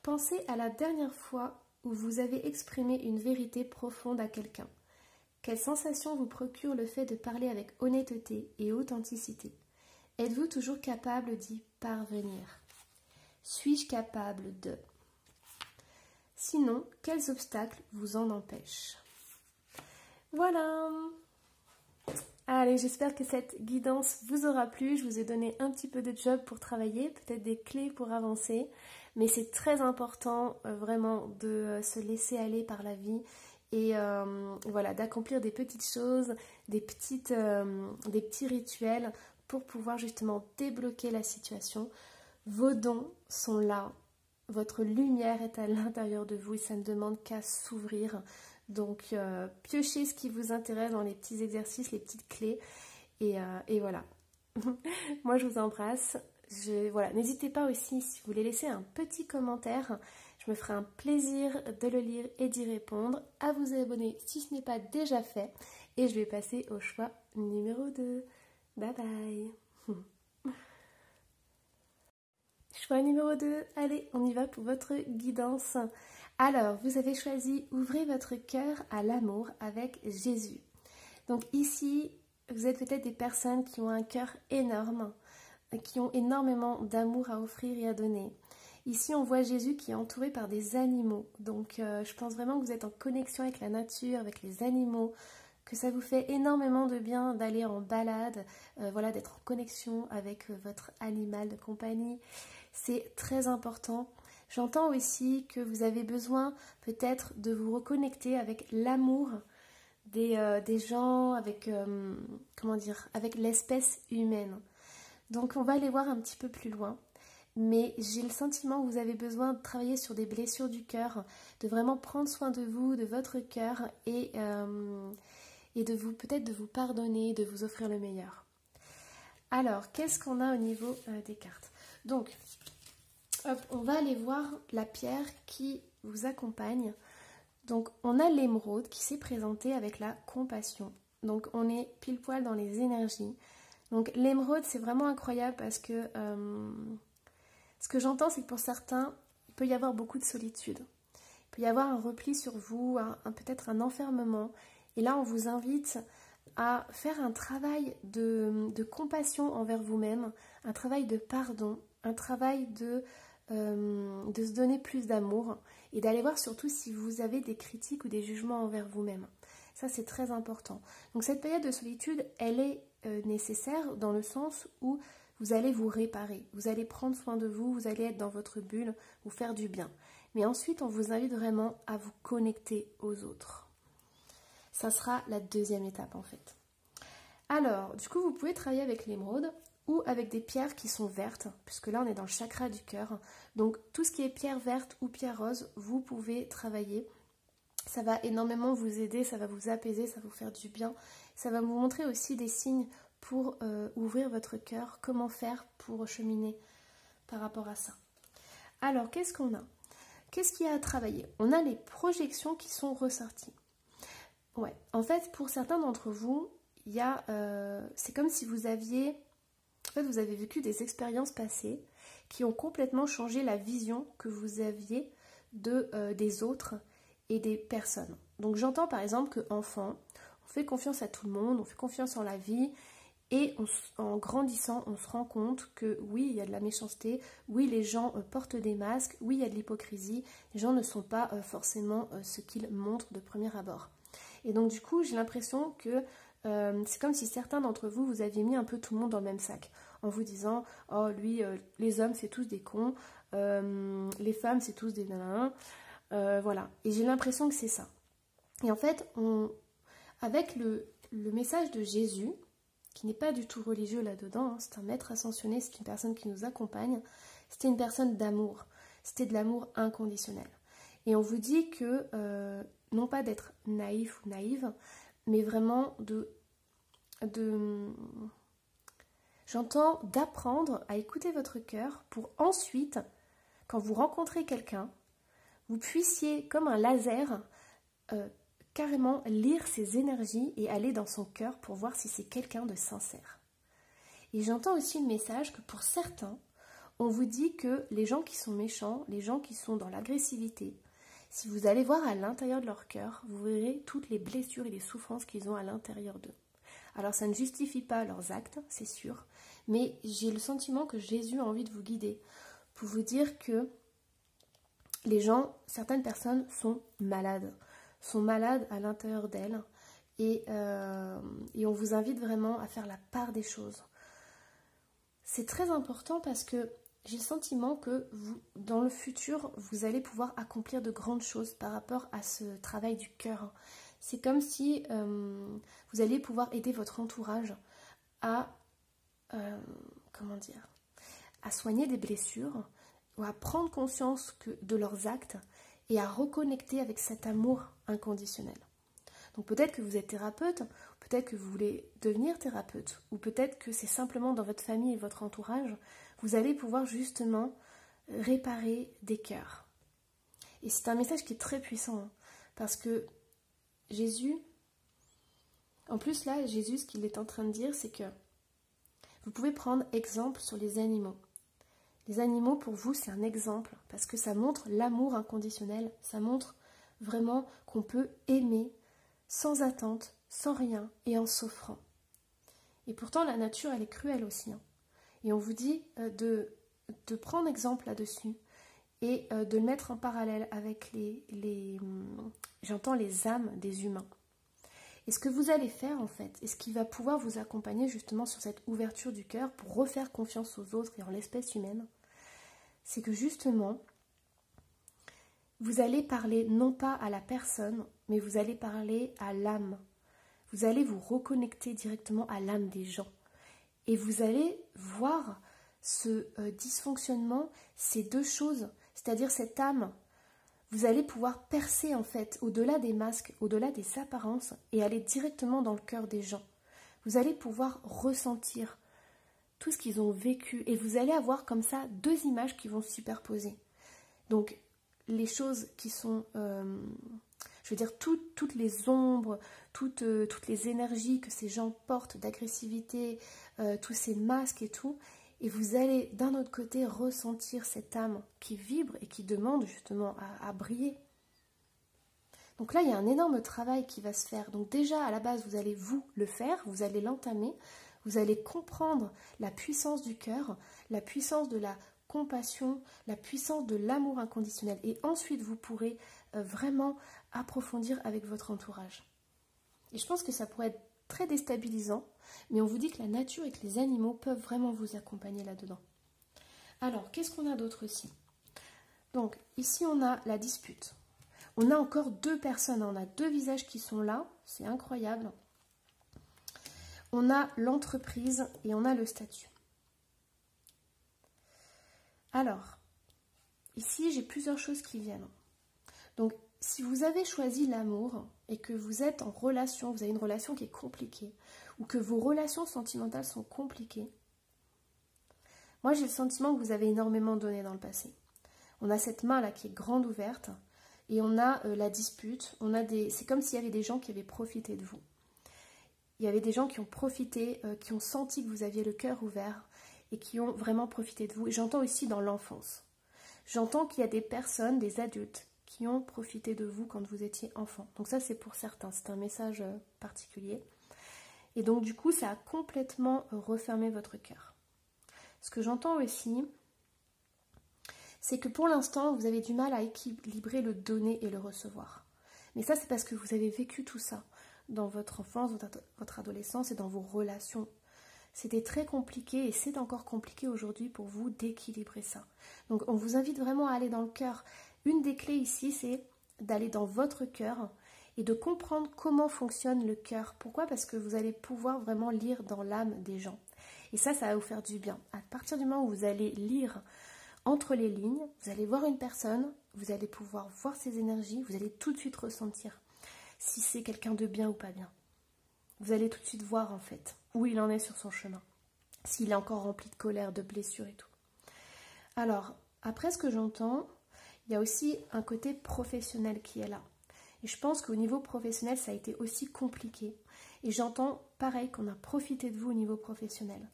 Pensez à la dernière fois où vous avez exprimé une vérité profonde à quelqu'un? Quelle sensation vous procure le fait de parler avec honnêteté et authenticité? Êtes-vous toujours capable d'y parvenir? Suis-je capable de? Sinon, quels obstacles vous en empêchent? Voilà! Allez, j'espère que cette guidance vous aura plu. Je vous ai donné un petit peu de job pour travailler, peut-être des clés pour avancer. Mais c'est très important vraiment de se laisser aller par la vie et voilà, d'accomplir des petites choses, des petits rituels pour pouvoir justement débloquer la situation. Vos dons sont là, votre lumière est à l'intérieur de vous et ça ne demande qu'à s'ouvrir. Donc piochez ce qui vous intéresse dans les petits exercices, les petites clés et voilà. Moi je vous embrasse. Voilà. N'hésitez pas aussi si vous voulez laisser un petit commentaire. Je me ferai un plaisir de le lire et d'y répondre. À vous abonner si ce n'est pas déjà fait. Et je vais passer au choix numéro 2. Bye bye. Choix numéro 2. Allez, on y va pour votre guidance. Alors, vous avez choisi « Ouvrez votre cœur à l'amour avec Jésus ». Donc ici, vous êtes peut-être des personnes qui ont un cœur énorme, qui ont énormément d'amour à offrir et à donner. Ici, on voit Jésus qui est entouré par des animaux. Donc, je pense vraiment que vous êtes en connexion avec la nature, avec les animaux, que ça vous fait énormément de bien d'aller en balade, voilà, d'être en connexion avec votre animal de compagnie. C'est très important. J'entends aussi que vous avez besoin peut-être de vous reconnecter avec l'amour des gens, avec, avec l'espèce humaine. Donc on va aller voir un petit peu plus loin. Mais j'ai le sentiment que vous avez besoin de travailler sur des blessures du cœur, de vraiment prendre soin de vous, de votre cœur et de vous peut-être de vous pardonner, de vous offrir le meilleur. Alors, qu'est-ce qu'on a au niveau des cartes? Donc, hop, on va aller voir la pierre qui vous accompagne. Donc, on a l'émeraude qui s'est présentée avec la compassion. Donc, on est pile poil dans les énergies. Donc, l'émeraude, c'est vraiment incroyable parce que ce que j'entends, c'est que pour certains, il peut y avoir beaucoup de solitude. Il peut y avoir un repli sur vous, peut-être un enfermement. Et là, on vous invite à faire un travail de compassion envers vous-même, un travail de pardon, un travail de se donner plus d'amour et d'aller voir surtout si vous avez des critiques ou des jugements envers vous-même. Ça, c'est très important. Donc cette période de solitude, elle est nécessaire dans le sens où vous allez vous réparer, vous allez prendre soin de vous, vous allez être dans votre bulle, vous faire du bien. Mais ensuite, on vous invite vraiment à vous connecter aux autres. Ça sera la deuxième étape en fait. Alors, du coup, vous pouvez travailler avec l'émeraude ou avec des pierres qui sont vertes, puisque là, on est dans le chakra du cœur. Donc, tout ce qui est pierre verte ou pierre rose, vous pouvez travailler. Ça va énormément vous aider, ça va vous apaiser, ça va vous faire du bien. Ça va vous montrer aussi des signes pour ouvrir votre cœur, comment faire pour cheminer par rapport à ça. Alors, qu'est-ce qu'on a? Qu'est-ce qu'il y a à travailler? On a les projections qui sont ressorties. Ouais, en fait, pour certains d'entre vous, il y a, c'est comme si vous aviez, en fait, vous avez vécu des expériences passées qui ont complètement changé la vision que vous aviez des autres et des personnes. Donc j'entends par exemple qu'enfant, on fait confiance à tout le monde, on fait confiance en la vie et en grandissant, on se rend compte que oui, il y a de la méchanceté, oui, les gens portent des masques, oui, il y a de l'hypocrisie, les gens ne sont pas forcément ce qu'ils montrent de premier abord. Et donc du coup, j'ai l'impression que c'est comme si certains d'entre vous, vous aviez mis un peu tout le monde dans le même sac, en vous disant « Oh, lui, les hommes, c'est tous des cons, les femmes, c'est tous des nanans. » Voilà. Et j'ai l'impression que c'est ça. Et en fait, avec le message de Jésus, qui n'est pas du tout religieux là-dedans, hein, c'est un maître ascensionné, c'est une personne qui nous accompagne, c'était une personne d'amour, c'était de l'amour inconditionnel. Et on vous dit que, non pas d'être naïf ou naïve, mais vraiment j'entends d'apprendre à écouter votre cœur pour ensuite, quand vous rencontrez quelqu'un, vous puissiez, comme un laser, carrément lire ses énergies et aller dans son cœur pour voir si c'est quelqu'un de sincère. Et j'entends aussi le message que pour certains, on vous dit que les gens qui sont méchants, les gens qui sont dans l'agressivité, Si vous allez voir à l'intérieur de leur cœur, vous verrez toutes les blessures et les souffrances qu'ils ont à l'intérieur d'eux. Alors ça ne justifie pas leurs actes, c'est sûr, mais j'ai le sentiment que Jésus a envie de vous guider pour vous dire que certaines personnes sont malades à l'intérieur d'elles et on vous invite vraiment à faire la part des choses. C'est très important parce que j'ai le sentiment que dans le futur, vous allez pouvoir accomplir de grandes choses par rapport à ce travail du cœur. C'est comme si vous alliez pouvoir aider votre entourage à soigner des blessures ou à prendre conscience de leurs actes et à reconnecter avec cet amour inconditionnel. Donc peut-être que vous êtes thérapeute, peut-être que vous voulez devenir thérapeute, ou peut-être que c'est simplement dans votre famille et votre entourage, vous allez pouvoir justement réparer des cœurs. Et c'est un message qui est très puissant, parce que Jésus, en plus là, Jésus, ce qu'il est en train de dire, c'est que vous pouvez prendre exemple sur les animaux. Les animaux, pour vous, c'est un exemple, parce que ça montre l'amour inconditionnel, ça montre vraiment qu'on peut aimer sans attente, sans rien et en s'offrant. Et pourtant, la nature, elle est cruelle aussi. Et on vous dit de prendre exemple là-dessus et de le mettre en parallèle avec j'entends les âmes des humains. Et ce que vous allez faire en fait, et ce qui va pouvoir vous accompagner justement sur cette ouverture du cœur pour refaire confiance aux autres et en l'espèce humaine, c'est que justement, vous allez parler non pas à la personne, mais vous allez parler à l'âme. Vous allez vous reconnecter directement à l'âme des gens. Et vous allez voir ce dysfonctionnement, ces deux choses, c'est-à-dire cette âme. Vous allez pouvoir percer en fait au-delà des masques, au-delà des apparences et aller directement dans le cœur des gens. Vous allez pouvoir ressentir tout ce qu'ils ont vécu et vous allez avoir comme ça deux images qui vont se superposer. Donc les choses qui sont, je veux dire, toutes les ombres, toutes les énergies que ces gens portent d'agressivité, tous ces masques et tout, et vous allez d'un autre côté ressentir cette âme qui vibre et qui demande justement à briller. Donc là, il y a un énorme travail qui va se faire. Donc déjà, à la base, vous allez vous le faire, vous allez l'entamer, vous allez comprendre la puissance du cœur, la puissance de la compassion, la puissance de l'amour inconditionnel. Et ensuite, vous pourrez vraiment approfondir avec votre entourage. Et je pense que ça pourrait être très déstabilisant, mais on vous dit que la nature et que les animaux peuvent vraiment vous accompagner là-dedans. Alors, qu'est-ce qu'on a d'autre ici? Donc, ici, on a la dispute. On a encore deux personnes, on a deux visages qui sont là, c'est incroyable. On a l'entreprise et on a le statut. Alors, ici, j'ai plusieurs choses qui viennent. Donc, si vous avez choisi l'amour et que vous êtes en relation, vous avez une relation qui est compliquée, ou que vos relations sentimentales sont compliquées, moi j'ai le sentiment que vous avez énormément donné dans le passé. On a cette main-là qui est grande ouverte, et on a la dispute, c'est comme s'il y avait des gens qui avaient profité de vous. Il y avait des gens qui ont profité, qui ont senti que vous aviez le cœur ouvert, et qui ont vraiment profité de vous. Et j'entends aussi dans l'enfance. J'entends qu'il y a des personnes, des adultes, qui ont profité de vous quand vous étiez enfant. Donc ça, c'est pour certains, c'est un message particulier. Et donc, du coup, ça a complètement refermé votre cœur. Ce que j'entends aussi, c'est que pour l'instant, vous avez du mal à équilibrer le donner et le recevoir. Mais ça, c'est parce que vous avez vécu tout ça dans votre enfance, votre adolescence et dans vos relations. C'était très compliqué et c'est encore compliqué aujourd'hui pour vous d'équilibrer ça. Donc, on vous invite vraiment à aller dans le cœur. Une des clés ici, c'est d'aller dans votre cœur et de comprendre comment fonctionne le cœur. Pourquoi? Parce que vous allez pouvoir vraiment lire dans l'âme des gens. Et ça va vous faire du bien. À partir du moment où vous allez lire entre les lignes, vous allez voir une personne, vous allez pouvoir voir ses énergies, vous allez tout de suite ressentir si c'est quelqu'un de bien ou pas bien. Vous allez tout de suite voir en fait où il en est sur son chemin. S'il est encore rempli de colère, de blessures et tout. Alors, après ce que j'entends, il y a aussi un côté professionnel qui est là. Et je pense qu'au niveau professionnel, ça a été aussi compliqué. Et j'entends pareil qu'on a profité de vous au niveau professionnel.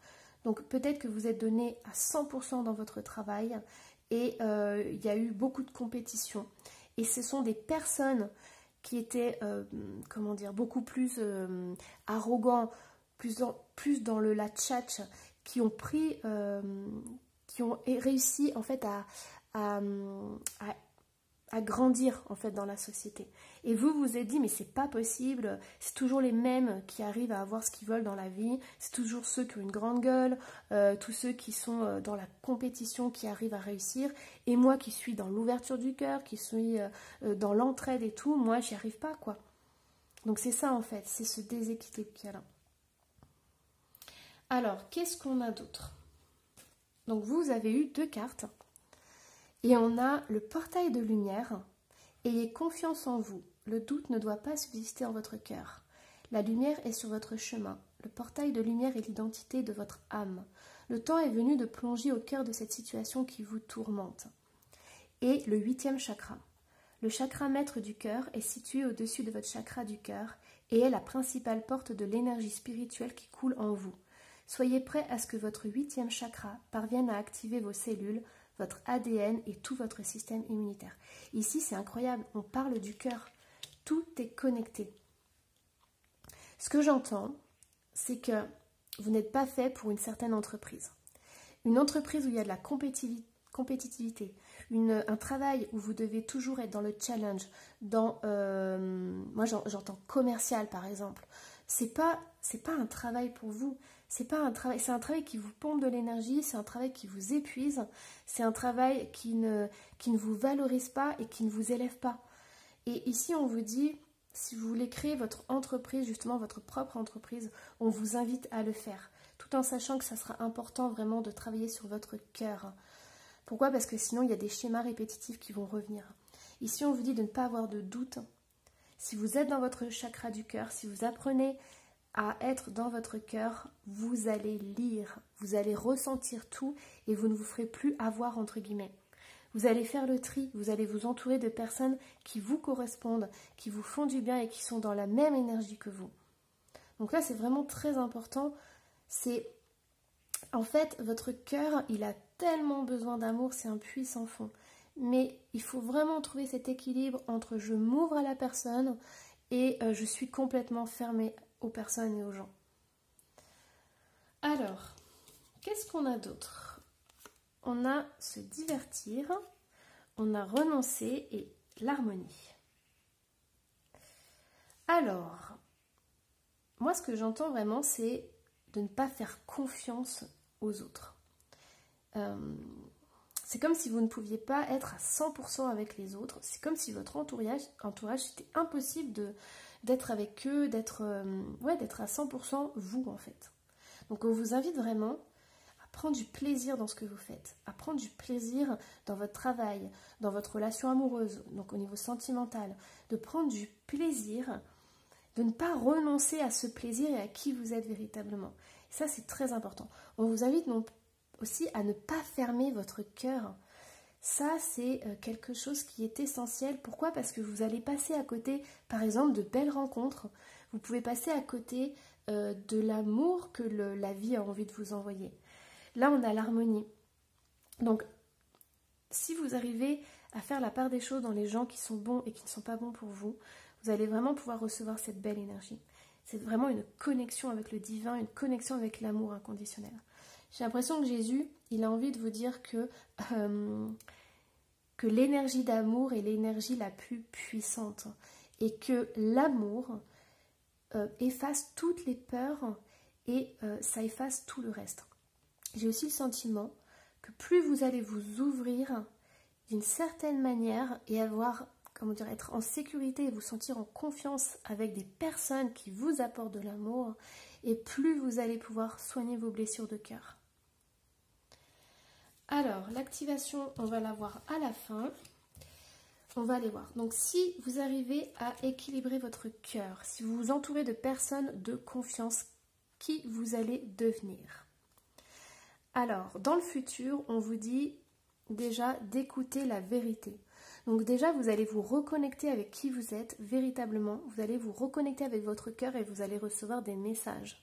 Donc peut-être que vous êtes donné à 100% dans votre travail et il y a eu beaucoup de compétition. Et ce sont des personnes qui étaient, comment dire, beaucoup plus arrogants, plus dans la tchatch, qui ont réussi en fait à grandir en fait dans la société. Et vous vous êtes dit mais c'est pas possible, c'est toujours les mêmes qui arrivent à avoir ce qu'ils veulent dans la vie, c'est toujours ceux qui ont une grande gueule, tous ceux qui sont dans la compétition qui arrivent à réussir, et moi qui suis dans l'ouverture du cœur, qui suis dans l'entraide et tout, moi j'y arrive pas quoi. Donc c'est ça en fait, c'est ce déséquilibre qu'il y a là. Alors qu'est-ce qu'on a d'autre? Donc vous avez eu 2 cartes. Et on a le portail de lumière. Ayez confiance en vous. Le doute ne doit pas subsister en votre cœur. La lumière est sur votre chemin. Le portail de lumière est l'identité de votre âme. Le temps est venu de plonger au cœur de cette situation qui vous tourmente. Et le 8e chakra. Le chakra maître du cœur est situé au-dessus de votre chakra du cœur et est la principale porte de l'énergie spirituelle qui coule en vous. Soyez prêt à ce que votre 8e chakra parvienne à activer vos cellules, votre ADN et tout votre système immunitaire. Ici, c'est incroyable, on parle du cœur. Tout est connecté. Ce que j'entends, c'est que vous n'êtes pas fait pour une certaine entreprise. Une entreprise où il y a de la compétitivité, un travail où vous devez toujours être dans le challenge, moi j'entends commercial par exemple. C'est pas un travail pour vous. C'est un travail qui vous pompe de l'énergie, c'est un travail qui vous épuise, c'est un travail qui ne vous valorise pas et qui ne vous élève pas. Et ici, on vous dit, si vous voulez créer votre entreprise, justement votre propre entreprise, on vous invite à le faire, tout en sachant que ça sera important vraiment de travailler sur votre cœur. Pourquoi? Parce que sinon, il y a des schémas répétitifs qui vont revenir. Ici, on vous dit de ne pas avoir de doute. Si vous êtes dans votre chakra du cœur, si vous apprenez à être dans votre cœur, vous allez lire, vous allez ressentir tout et vous ne vous ferez plus avoir entre guillemets. Vous allez faire le tri, vous allez vous entourer de personnes qui vous correspondent, qui vous font du bien et qui sont dans la même énergie que vous. Donc là, c'est vraiment très important. C'est en fait, votre cœur, il a tellement besoin d'amour, c'est un puits sans fond. Mais il faut vraiment trouver cet équilibre entre je m'ouvre à la personne et je suis complètement fermée aux personnes et aux gens. Alors, qu'est-ce qu'on a d'autre? On a se divertir, on a renoncer et l'harmonie. Alors, moi ce que j'entends vraiment c'est de ne pas faire confiance aux autres. C'est comme si vous ne pouviez pas être à 100% avec les autres. C'est comme si votre entourage c'était impossible d'être avec eux, d'être à 100% vous en fait. Donc on vous invite vraiment à prendre du plaisir dans ce que vous faites, à prendre du plaisir dans votre travail, dans votre relation amoureuse, donc au niveau sentimental, de prendre du plaisir, de ne pas renoncer à ce plaisir et à qui vous êtes véritablement. Et ça c'est très important. On vous invite aussi à ne pas fermer votre cœur. Ça, c'est quelque chose qui est essentiel. Pourquoi? Parce que vous allez passer à côté, par exemple, de belles rencontres. Vous pouvez passer à côté de l'amour que la vie a envie de vous envoyer. Là, on a l'harmonie. Donc, si vous arrivez à faire la part des choses dans les gens qui sont bons et qui ne sont pas bons pour vous, vous allez vraiment pouvoir recevoir cette belle énergie. C'est vraiment une connexion avec le divin, une connexion avec l'amour inconditionnel. J'ai l'impression que Jésus, il a envie de vous dire que l'énergie d'amour est l'énergie la plus puissante et que l'amour efface toutes les peurs et ça efface tout le reste. J'ai aussi le sentiment que plus vous allez vous ouvrir d'une certaine manière et être en sécurité et vous sentir en confiance avec des personnes qui vous apportent de l'amour, et plus vous allez pouvoir soigner vos blessures de cœur. Alors, l'activation, on va la voir à la fin. On va aller voir. Donc, si vous arrivez à équilibrer votre cœur, si vous vous entourez de personnes de confiance, qui vous allez devenir? Alors, dans le futur, on vous dit déjà d'écouter la vérité. Donc déjà, vous allez vous reconnecter avec qui vous êtes véritablement. Vous allez vous reconnecter avec votre cœur et vous allez recevoir des messages.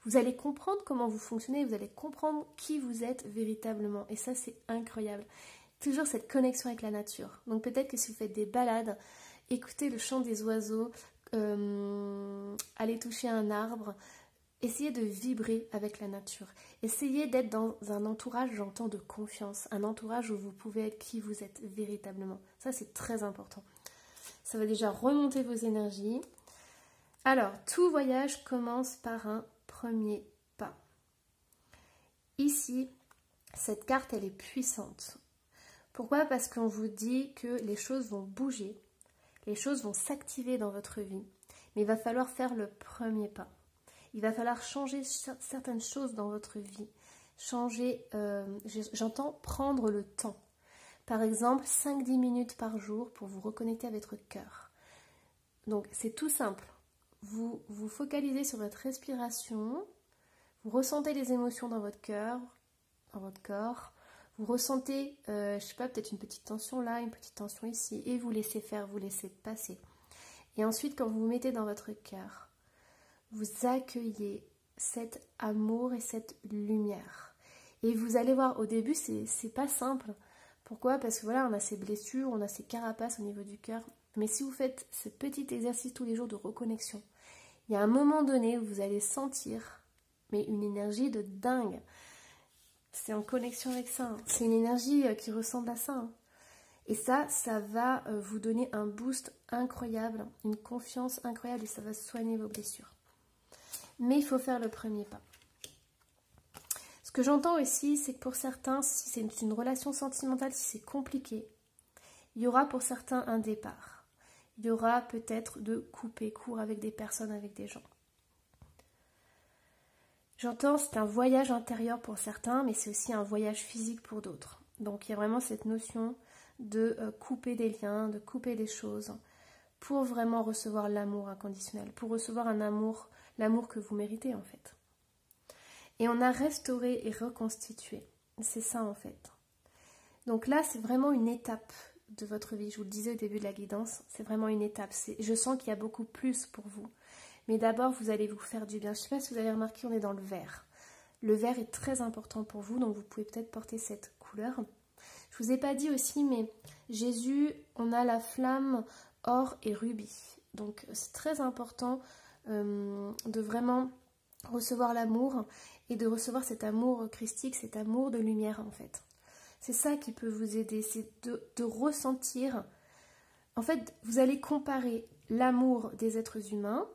Vous allez comprendre comment vous fonctionnez, vous allez comprendre qui vous êtes véritablement. Et ça, c'est incroyable. toujours cette connexion avec la nature. Donc peut-être que si vous faites des balades, écoutez le chant des oiseaux, allez toucher un arbre, essayez de vibrer avec la nature. Essayez d'être dans un entourage, j'entends, de confiance, un entourage où vous pouvez être qui vous êtes véritablement. Ça, c'est très important. Ça va déjà remonter vos énergies. Alors, tout voyage commence par un premier pas. Ici, cette carte, elle est puissante. Pourquoi? Parce qu'on vous dit que les choses vont bouger, les choses vont s'activer dans votre vie, mais il va falloir faire le premier pas. Il va falloir changer certaines choses dans votre vie. Changer, j'entends prendre le temps. Par exemple, 5-10 minutes par jour pour vous reconnecter à votre cœur. Donc, c'est tout simple. Vous vous focalisez sur votre respiration, vous ressentez les émotions dans votre cœur, dans votre corps, vous ressentez, je sais pas, peut-être une petite tension là, une petite tension ici, et vous laissez faire, vous laissez passer. Et ensuite, quand vous vous mettez dans votre cœur, vous accueillez cet amour et cette lumière. Et vous allez voir, au début, c'est pas simple. Pourquoi? Parce que voilà, on a ces blessures, on a ces carapaces au niveau du cœur. Mais si vous faites ce petit exercice tous les jours de reconnexion, il y a un moment donné où vous allez sentir mais une énergie de dingue. C'est en connexion avec ça. Hein. C'est une énergie qui ressemble à ça. Hein. Et ça va vous donner un boost incroyable, une confiance incroyable et ça va soigner vos blessures. Mais il faut faire le premier pas. Ce que j'entends aussi, c'est que pour certains, si c'est une relation sentimentale, si c'est compliqué, il y aura pour certains un départ. Il y aura peut-être de couper court avec des personnes, avec des gens. J'entends, c'est un voyage intérieur pour certains, mais c'est aussi un voyage physique pour d'autres. Donc il y a vraiment cette notion de couper des liens, de couper des choses, pour vraiment recevoir l'amour inconditionnel, pour recevoir un amour, l'amour que vous méritez en fait. Et on a restauré et reconstitué. C'est ça en fait. Donc là, c'est vraiment une étape de votre vie. Je vous le disais au début de la guidance, c'est vraiment une étape. Je sens qu'il y a beaucoup plus pour vous. Mais d'abord, vous allez vous faire du bien. Je ne sais pas si vous avez remarqué, on est dans le vert. Le vert est très important pour vous, donc vous pouvez peut-être porter cette couleur. Je ne vous ai pas dit aussi, mais Jésus, on a la flamme or et rubis. Donc c'est très important de vraiment recevoir l'amour et de recevoir cet amour christique, cet amour de lumière en fait. C'est ça qui peut vous aider, c'est de ressentir. En fait, vous allez comparer l'amour des êtres humains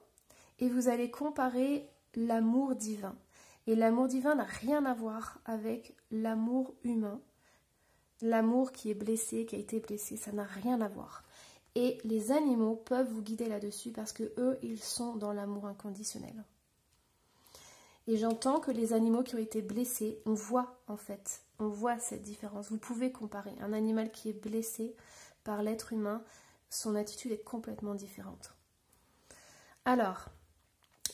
et vous allez comparer l'amour divin. Et l'amour divin n'a rien à voir avec l'amour humain. L'amour qui est blessé, qui a été blessé, ça n'a rien à voir. Et les animaux peuvent vous guider là-dessus parce que eux, ils sont dans l'amour inconditionnel. Et j'entends que les animaux qui ont été blessés, on voit en fait, on voit cette différence. Vous pouvez comparer un animal qui est blessé par l'être humain, son attitude est complètement différente. Alors,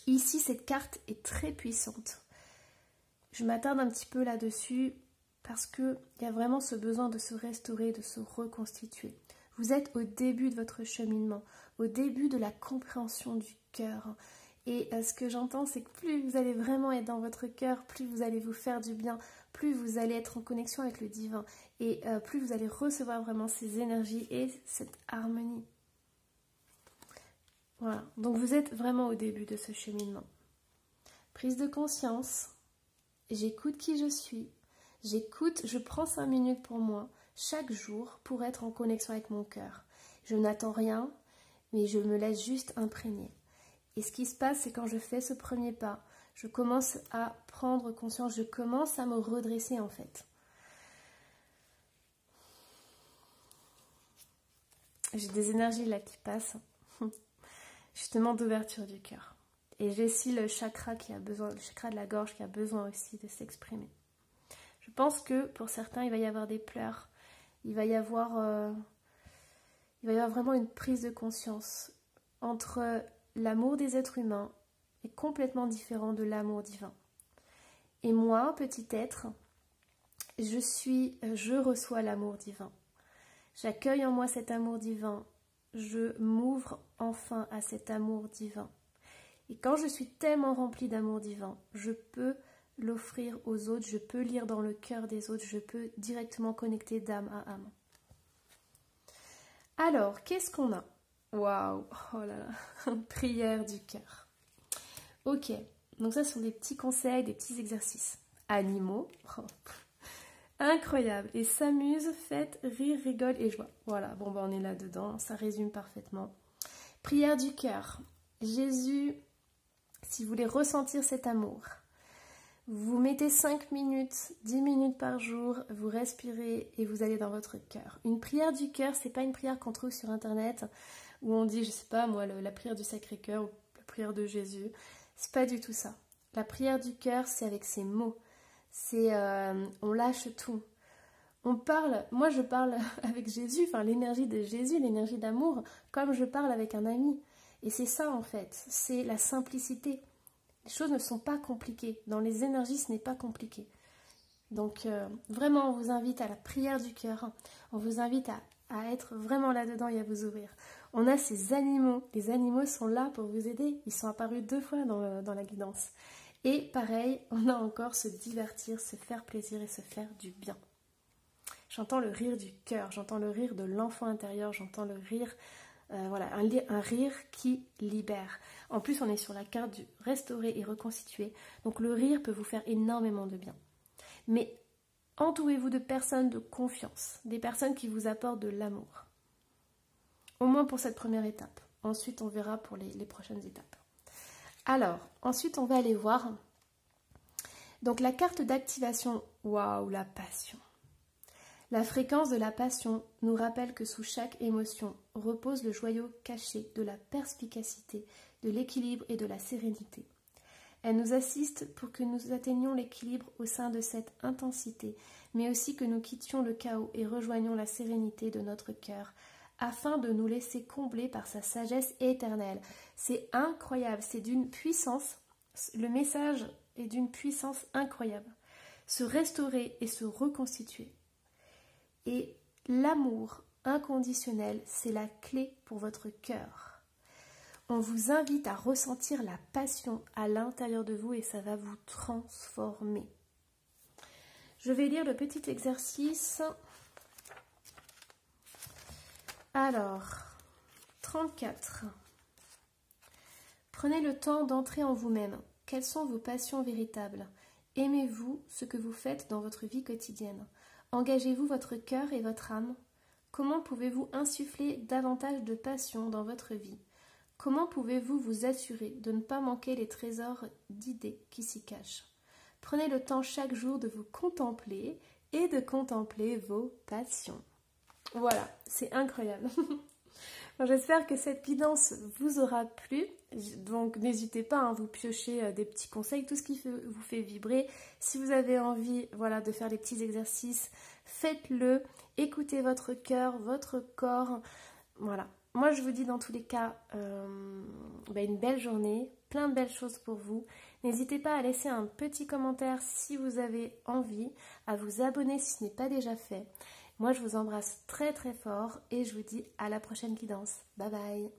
ici, cette carte est très puissante. Je m'attarde un petit peu là-dessus parce qu'il y a vraiment ce besoin de se restaurer, de se reconstituer. Vous êtes au début de votre cheminement, au début de la compréhension du cœur. Et ce que j'entends, c'est que plus vous allez vraiment être dans votre cœur, plus vous allez vous faire du bien, plus vous allez être en connexion avec le divin et plus vous allez recevoir vraiment ces énergies et cette harmonie. Voilà, donc vous êtes vraiment au début de ce cheminement. Prise de conscience, j'écoute qui je suis, j'écoute, je prends 5 minutes pour moi, chaque jour, pour être en connexion avec mon cœur. Je n'attends rien, mais je me laisse juste imprégner. Et ce qui se passe, c'est quand je fais ce premier pas, je commence à prendre conscience, je commence à me redresser en fait. J'ai des énergies là qui passent, justement d'ouverture du cœur. Et j'ai aussi le chakra qui a besoin, le chakra de la gorge qui a besoin aussi de s'exprimer. Je pense que pour certains, il va y avoir des pleurs, il va y avoir vraiment une prise de conscience entre l'amour des êtres humains est complètement différent de l'amour divin. Et moi, petit être, je reçois l'amour divin. J'accueille en moi cet amour divin. Je m'ouvre enfin à cet amour divin. Et quand je suis tellement remplie d'amour divin, je peux l'offrir aux autres, je peux lire dans le cœur des autres, je peux directement connecter d'âme à âme. Alors, qu'est-ce qu'on a? Waouh, oh là là, prière du cœur. Ok, donc ça ce sont des petits conseils, des petits exercices. Animaux, oh, incroyable, et s'amuse, fête, rire, rigole et joie. Voilà, bon ben on est là-dedans, ça résume parfaitement. Prière du cœur. Jésus, si vous voulez ressentir cet amour, vous mettez 5 minutes, 10 minutes par jour, vous respirez et vous allez dans votre cœur. Une prière du cœur, c'est pas une prière qu'on trouve sur internet où on dit, je sais pas moi, la prière du Sacré-Cœur ou la prière de Jésus. C'est pas du tout ça. La prière du cœur, c'est avec ses mots. C'est on lâche tout. On parle, moi je parle avec Jésus, enfin l'énergie de Jésus, l'énergie d'amour, comme je parle avec un ami. Et c'est ça en fait, c'est la simplicité. Les choses ne sont pas compliquées. Dans les énergies, ce n'est pas compliqué. Donc vraiment, on vous invite à la prière du cœur. On vous invite à être vraiment là-dedans et à vous ouvrir. On a ces animaux. Les animaux sont là pour vous aider. Ils sont apparus 2 fois dans la guidance. Et pareil, on a encore se divertir, se faire plaisir et se faire du bien. J'entends le rire du cœur, j'entends le rire de l'enfant intérieur, j'entends le rire, voilà, un rire qui libère. En plus, on est sur la carte du restaurer et reconstituer. Donc le rire peut vous faire énormément de bien. Mais entourez-vous de personnes de confiance, des personnes qui vous apportent de l'amour. Au moins pour cette première étape. Ensuite, on verra pour les prochaines étapes. Alors, ensuite, on va aller voir. Donc la carte d'activation, waouh, la passion. La fréquence de la passion nous rappelle que sous chaque émotion repose le joyau caché de la perspicacité, de l'équilibre et de la sérénité. Elle nous assiste pour que nous atteignions l'équilibre au sein de cette intensité, mais aussi que nous quittions le chaos et rejoignions la sérénité de notre cœur, afin de nous laisser combler par sa sagesse éternelle. C'est incroyable, c'est d'une puissance, le message est d'une puissance incroyable. Se restaurer et se reconstituer. Et l'amour inconditionnel, c'est la clé pour votre cœur. On vous invite à ressentir la passion à l'intérieur de vous et ça va vous transformer. Je vais lire le petit exercice. Alors, 34. Prenez le temps d'entrer en vous-même. Quelles sont vos passions véritables? Aimez-vous ce que vous faites dans votre vie quotidienne? Engagez-vous votre cœur et votre âme? Comment pouvez-vous insuffler davantage de passion dans votre vie? Comment pouvez-vous vous assurer de ne pas manquer les trésors d'idées qui s'y cachent? Prenez le temps chaque jour de vous contempler et de contempler vos passions. Voilà, c'est incroyable. J'espère que cette guidance vous aura plu. Donc n'hésitez pas à vous piocher des petits conseils, tout ce qui vous fait vibrer. Si vous avez envie, voilà, de faire des petits exercices, faites-le. Écoutez votre cœur, votre corps. Voilà. Moi, je vous dis dans tous les cas une belle journée, plein de belles choses pour vous. N'hésitez pas à laisser un petit commentaire si vous avez envie, à vous abonner si ce n'est pas déjà fait. Moi, je vous embrasse très très fort et je vous dis à la prochaine guidance. Bye bye.